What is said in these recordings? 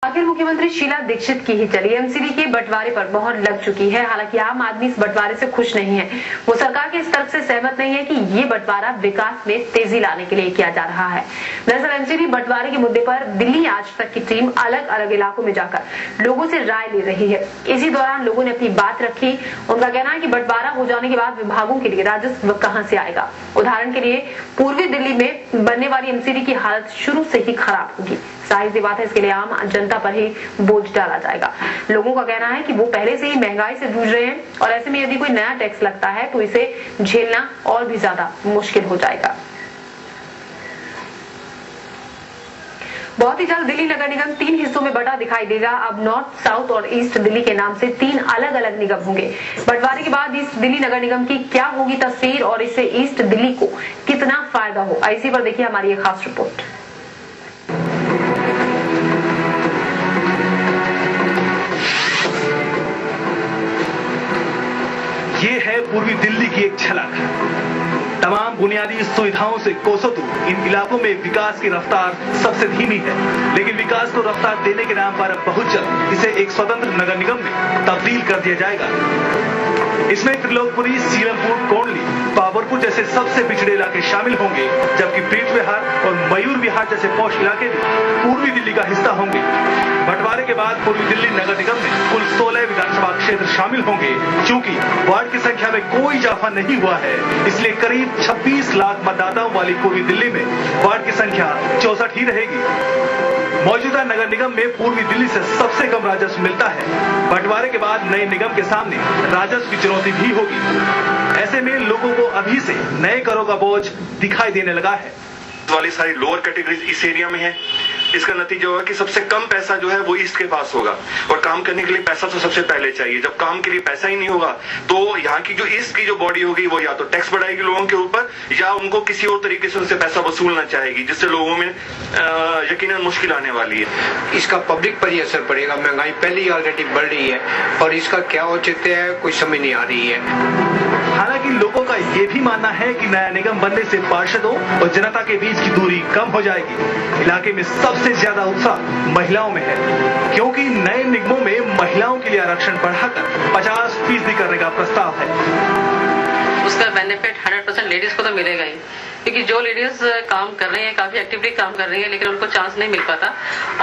आखिर मुख्यमंत्री शीला दीक्षित की ही चली एमसीडी के बंटवारे पर मोहर लग चुकी है। हालांकि आम आदमी इस बंटवारे से खुश नहीं है। वो सरकार के इस तर्क से सहमत नहीं है कि ये बंटवारा विकास में तेजी लाने के लिए किया जा रहा है। दरअसल एमसीडी बंटवारे के मुद्दे पर दिल्ली आज तक की टीम अलग अलग इलाकों में जाकर लोगों से राय ले रही है। इसी दौरान लोगों ने अपनी बात रखी। उनका कहना है कि बंटवारा हो जाने के बाद विभागों के लिए राजस्व कहां से आएगा। उदाहरण के लिए पूर्वी दिल्ली में बनने वाली एमसीडी की हालत शुरू से ही खराब होगी। जाहिर सी बात है, इसके लिए आम जनता पर ही बोझ डाला जाएगा। लोगों का कहना है कि वो पहले से ही महंगाई से जूझ रहे हैं और ऐसे में यदि कोई नया टैक्स लगता है तो इसे झेलना और भी ज्यादा मुश्किल हो जाएगा। बहुत ही जल्द दिल्ली नगर निगम 3 हिस्सों में बटा दिखाई देगा। अब नॉर्थ, साउथ और ईस्ट दिल्ली के नाम से 3 अलग अलग निगम होंगे। बंटवारे के बाद ईस्ट दिल्ली नगर निगम की क्या होगी तस्वीर और इससे ईस्ट दिल्ली को कितना फायदा हो, इसी पर देखिए हमारी ये खास रिपोर्ट। ये है पूर्वी दिल्ली की एक झलक। तमाम बुनियादी सुविधाओं से कोसों दूर इन इलाकों में विकास की रफ्तार सबसे धीमी है, लेकिन विकास को रफ्तार देने के नाम पर अब बहुत जल्द इसे एक स्वतंत्र नगर निगम में तब्दील कर दिया जाएगा। इसमें त्रिलोकपुरी, सीलमपुर, कोंडली, पावरपुर जैसे सबसे पिछड़े इलाके शामिल होंगे, जबकि प्रीत विहार और मयूर विहार जैसे पौष इलाके भी पूर्वी दिल्ली का हिस्सा होंगे। बंटवारे के बाद पूर्वी दिल्ली नगर निगम में कुल 16 विधानसभा क्षेत्र शामिल होंगे। चूंकि वार्ड की संख्या में कोई इजाफा नहीं हुआ है, इसलिए करीब 26 लाख मतदाताओं वाली पूर्वी दिल्ली में वार्ड की संख्या 64 ही रहेगी। मौजूदा नगर निगम में पूर्वी दिल्ली से सबसे कम राजस्व मिलता है। बंटवारे के बाद नए निगम के सामने राजस्व की चुनौती भी होगी। ऐसे में लोगों को अभी से नए करों का बोझ दिखाई देने लगा है। वाली सारी लोअर कैटेगरीज इस एरिया में है। इसका नतीजा होगा कि सबसे कम पैसा जो है वो ईस्ट के पास होगा, और काम करने के लिए पैसा तो सबसे पहले चाहिए। जब काम के लिए पैसा ही नहीं होगा तो यहाँ की जो ईस्ट की जो बॉडी होगी वो या तो टैक्स बढ़ाएगी लोगों के ऊपर, या उनको किसी और तरीके से उनसे पैसा वसूलना चाहेगी, जिससे लोगों में यकीनन मुश्किल आने वाली है। इसका पब्लिक पर ही असर पड़ेगा। महंगाई पहले ही ऑलरेडी बढ़ रही है और इसका क्या औचित्य है कोई समझ नहीं आ रही है। हालांकि लोगों का ये भी मानना है कि नया निगम बनने से पार्षदों और जनता के बीच की दूरी कम हो जाएगी। इलाके में सबसे ज्यादा उत्साह महिलाओं में है, क्योंकि नए निगमों में महिलाओं के लिए आरक्षण बढ़ाकर 50% करने का प्रस्ताव है। उसका बेनिफिट 100% लेडीज को तो मिलेगा ही, क्योंकि जो लेडीज काम कर रही हैं, काफी एक्टिवली काम कर रही हैं, लेकिन उनको चांस नहीं मिल पाता।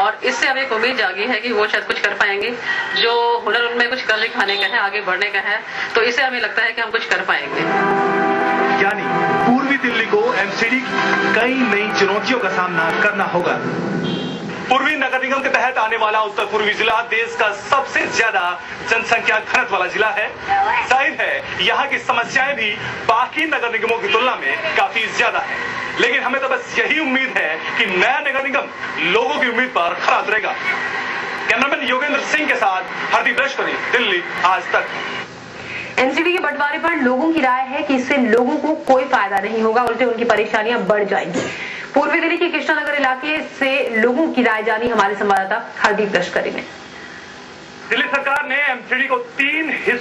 और इससे अब एक उम्मीद जागी है कि वो शायद कुछ कर पाएंगे। जो हुनर उनमें कुछ कर दिखाने का है, आगे बढ़ने का है, तो इससे हमें लगता है कि हम कुछ कर पाएंगे। यानी पूर्वी दिल्ली को एमसीडी की कई नई चुनौतियों का सामना करना होगा। पूर्वी नगर निगम के तहत आने वाला उत्तर पूर्वी जिला देश का सबसे ज्यादा जनसंख्या घनत्व वाला जिला है। जाहिर है यहाँ की समस्याएं भी बाकी नगर निगमों की तुलना में काफी ज्यादा है, लेकिन हमें तो बस यही उम्मीद है कि नया नगर निगम लोगों की उम्मीद पर खरा उतरेगा। कैमरामैन योगेंद्र सिंह के साथ हरदीप लश्करी, दिल्ली आज तक। एमसीडी के बंटवारे पर लोगों की राय है कि इससे लोगों को कोई फायदा नहीं होगा, उल्टे उनकी परेशानियां बढ़ जाएंगी। पूर्वी दिल्ली के कृष्णानगर इलाके से लोगों की राय जानी हमारे संवाददाता हरदीप लश्करी ने। दिल्ली सरकार ने एमसीडी को 3 हिस्सों